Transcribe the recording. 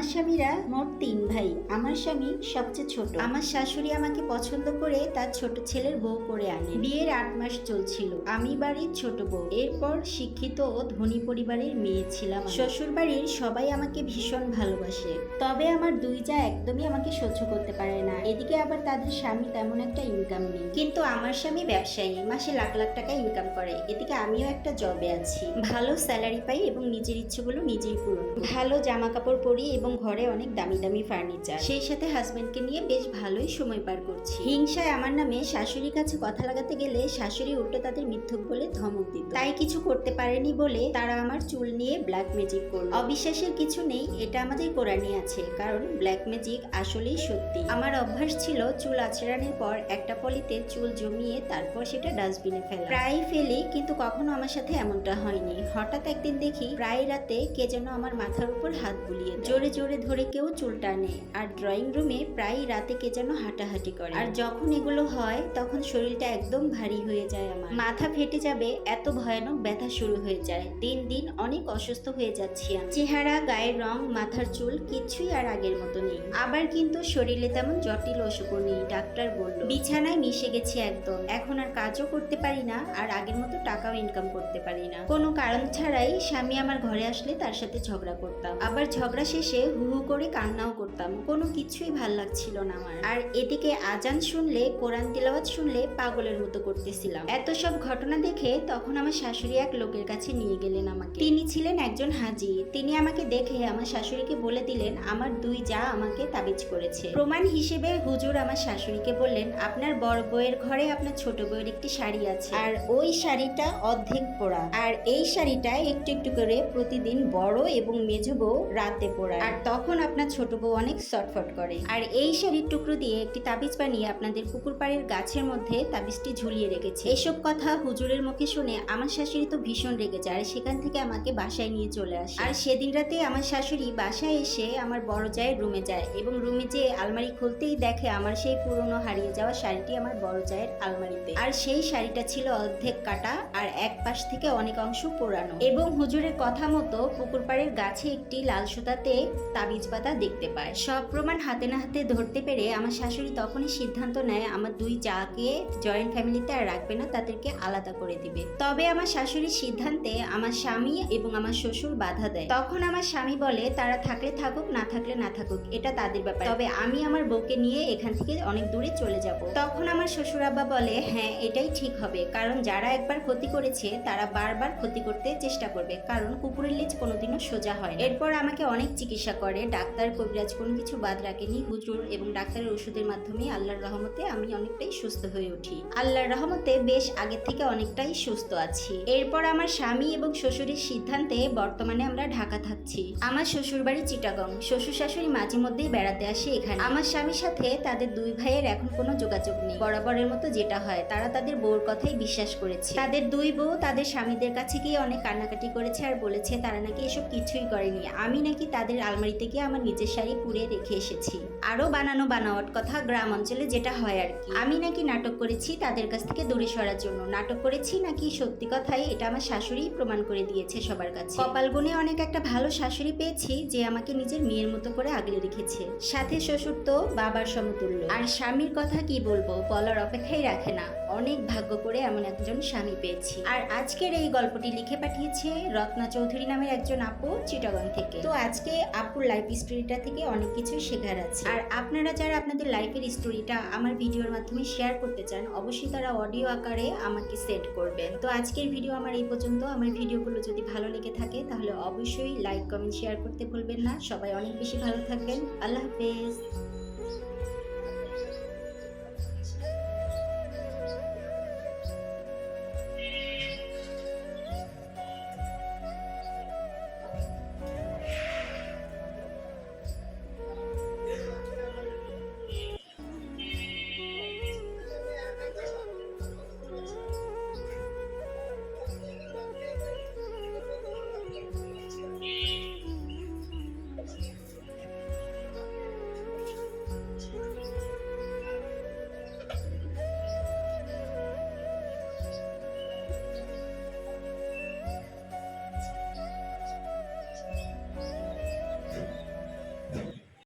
আমার স্বামীরা মোট 3 ভাই। আমার স্বামী সবচেয়ে ছোট। আমার শাশুড়ি আমাকে পছন্দ করে তার ছোট ছেলের বউ করে আনে। বিয়ের 8 মাস চলছিল। আমি বাড়ির ছোট বউ। এরপর শিক্ষিত ও ধনী পরিবারের মেয়ে ছিলাম। শ্বশুর বাড়ির সবাই আমাকে ভীষণ ভালোবাসে, তবে আমার 2 জা একদমই আমাকে সহ্য করতে পারে না। এদিকে আবার তাদের স্বামী তেমন একটা ইনকাম নেই, কিন্তু আমার স্বামী ব্যবসায়ী, মাসে লাখ লাখ টাকা ইনকাম করে। এদিকে আমিও একটা জবে আছি, ভালো স্যালারি পাই এবং নিজের ইচ্ছেগুলো নিজেই পূরণ করি। ভালো জামা কাপড় পরি এবং ঘরে অনেক দামি দামি ফার্নিচার। সেই সাথে হাজবেন্ডকে নিয়ে বেশ ভালোই সময় পার করছি। হিংসায় আমার নামে শাশুড়ির কাছে কথা লাগাতে গেলে শাশুড়ি উল্টো তাদের মিথ্যুক বলে ধমক দিত। তাই কিছু করতে পারেনি বলে তারা আমার চুল নিয়ে ব্ল্যাক ম্যাজিক করলো। অবিশ্বাসের কিছু নেই, এটা আমাদের কোরআনে আছে, কারণ ব্ল্যাক ম্যাজিক আসলেই সত্যি। আমার অভ্যাস ছিল চুল আঁচড়ানোর পর একটা পলিতে চুল জমিয়ে তারপর সেটা ডাস্টবিনে ফেলা। প্রায় ফেলি, কিন্তু কখনো আমার সাথে এমনটা হয়নি। হঠাৎ একদিন দেখি প্রায় রাতে কে যেন আমার মাথার উপর হাত বুলিয়ে জোরে জোরে ধরে কেউ চুল টানে, আর ড্রয়িং রুমে প্রায় রাতে কে যেন হাঁটাহাঁটি করে। আর যখন এগুলো হয় তখন শরীরটা একদম ভারী হয়ে যায়, আমার মাথা ফেটে যাবে এত ভয়ানক ব্যথা শুরু হয়ে যায়। দিন দিন অনেক অসুস্থ হয়ে যাচ্ছি আমি। চেহারা, গায়ের রং, মাথার চুল কিছুই আর আগের মতো নেই। আবার কিন্তু শরীরে তেমন জটিল অসুখও নেই। ডাক্তার বলল বিছানায় মিশে গেছি একদম। এখন আর কাজও করতে পারি না, আর আগের মতো টাকাও ইনকাম করতে পারি না। কোনো কারণ ছাড়াই স্বামী আমার ঘরে আসলে তার সাথে ঝগড়া করতাম, আবার ঝগড়া শেষে হু হু করে কান্নাও করতাম। কোনো কিছুই ভাল লাগছিল না আমার। আর এদিকে আজান শুনলে, কোরআন তিলাওয়াত শুনলে পাগলের মতো করতেছিলাম। এত সব ঘটনা দেখে তখন আমার শাশুড়ি এক লোকের কাছে নিয়ে গেলেন আমাকে। তিনি ছিলেন একজন হাজী। তিনি আমাকে দেখে আমার শাশুড়িকে বলে দিলেন আমার 2 জা আমাকে তাবিজ করেছে। প্রমাণ হিসেবে হুজুর আমার শাশুড়িকে বললেন আপনার বড় বউয়ের ঘরে আপনার ছোট বউয়ের একটি শাড়ি আছে, আর ওই শাড়িটা অর্ধেক পরা, আর এই শাড়িটা একটু একটু করে প্রতিদিন বড় এবং মেজ বউ রাতে পরায়, আর তখন আপনার ছোট বউ অনেক শর্টফট করে। আর এই শাড়ির টুকরো দিয়ে একটি তাবিজ বানিয়ে আপনাদের পুকুর পাড়ের গাছের মধ্যে তাবিজটি ঝুলিয়ে রেখেছে। এসব কথা হুজুরের মুখে শুনে আমার শাশুড়ি তো ভীষণ রেগে যায়, আর সেখান থেকে আমাকে বাসায় নিয়ে চলে আসে। আর সেদিন রাতে আমার শাশুড়ি বাসায় এসে আমার বড় জায়ের রুমে যায়, এবং রুমে যে আলমারি খুলতেই দেখে আমার সেই পুরনো হারিয়ে যাওয়া শাড়িটি আমার বড় জায়ের আলমারিতে। আর সেই শাড়িটা ছিল অর্ধেক কাটা, আর এক পাশ থেকে অনেক অংশ পোড়ানো। এবং হুজুরের কথা মতো পুকুর পাড়ের গাছে একটি লাল সুতাতে তাবিজ পাতা দেখতে পায়। সব প্রমাণ হাতে না হাতে ধরতে পেরে আমার শাশুড়ি তখনই সিদ্ধান্ত নেয় আমার 2 জাকে জয়েন্ট ফ্যামিলিতে আর রাখবে না, তাদেরকে আলাদা করে দিবে। তবে আমার শাশুড়ির সিদ্ধান্তে আমার স্বামী এবং আমার শ্বশুর বাধা দেয়। তখন আমার স্বামী বলে তারা থাকলে থাকুক, না থাকলে না থাকুক, এটা তাদের ব্যাপার, তবে আমি আমার বউকে নিয়ে এখান থেকে অনেক দূরে চলে যাব। তখন আমার শ্বশুর আব্বা বলে হ্যাঁ এটাই ঠিক হবে, কারণ যারা একবার ক্ষতি করেছে তারা বারবার ক্ষতি করতে চেষ্টা করবে, কারণ কুকুরের লেজ কোনোদিনও সোজা হয়। এরপর আমাকে অনেক চিকিৎসা করে, ডাক্তার কবিরাজ কোনো কিছু বাদ রাখেনি। হুজুর এবং ডাক্তারের ওষুধের মাধ্যমে আল্লাহর রহমতে আমি অনেকটাই সুস্থ হয়ে উঠি। আল্লাহর রহমতে বেশ আগে থেকে অনেকটাই সুস্থ আছি। এরপর আমার স্বামী এবং শ্বশুরের সিদ্ধান্তে বর্তমানে আমরা ঢাকা থাকছি। আমার শ্বশুর বাড়ি চিটাগং। শ্বশুর শাশুড়ি মাঝে মধ্যেই বেড়াতে আসে এখানে। আমার স্বামীর সাথে তাদের 2 ভাইয়ের এখন কোনো যোগাযোগ নেই। বরাবরের মতো যেটা হয়, তারা তাদের বউর কথাই বিশ্বাস করেছে। তাদের 2 বউ তাদের স্বামীদের কাছে গিয়ে অনেক কান্নাকাটি করেছে, আর বলেছে তারা নাকি এসব কিছুই করেনি। আমি নাকি তাদের আলমারিতে গিয়ে আমার নিজের শাড়ি পুড়ে রেখে এসেছি। আরো বানানো বানাওয়াট কথা, গ্রাম অঞ্চলে যেটা হয় আর কি। আমি নাকি নাটক করেছি তাদের কাছ থেকে দূরে সরার জন্য। নাটক করেছি নাকি সত্যি কথাই, এটা আমার শাশুড়ি প্রমাণ করে দিয়েছে সবার কাছে। কপাল গুনে অনেক একটা ভালো শাশুড়ি পেয়েছি, যে আমাকে নিজের মেয়ের মতো করে আগলে রেখেছে। সাথে শ্বশুর তো বাবার সমতুল্য। আর স্বামীর কথা কি বলবো, বলার অপেক্ষাই রাখে না। অনেক ভাগ্য করে এমন একজন স্বামী পেয়েছি। আর আজকের এই গল্পটি লিখে পাঠিয়েছে রত্না চৌধুরী নামের একজন আপু চিটাগং থেকে। তো আজকে আপুর লাইফ স্টোরিটা থেকে অনেক কিছু শেখার আছে। আর আপনারা যারা আপনাদের লাইফের স্টোরিটা আমার ভিডিওর মাধ্যমে শেয়ার করতে চান, অবশ্যই তারা অডিও আকারে আমাকে সেন্ড করবেন। তো আজকের ভিডিও আমার এই পর্যন্ত। আমার ভিডিওগুলো যদি ভালো লেগে থাকে তাহলে অবশ্যই লাইক, কমেন্ট, শেয়ার করতে ভুলবেন না। সবাই অনেক বেশি ভালো থাকবেন। আল্লাহ হাফেজ।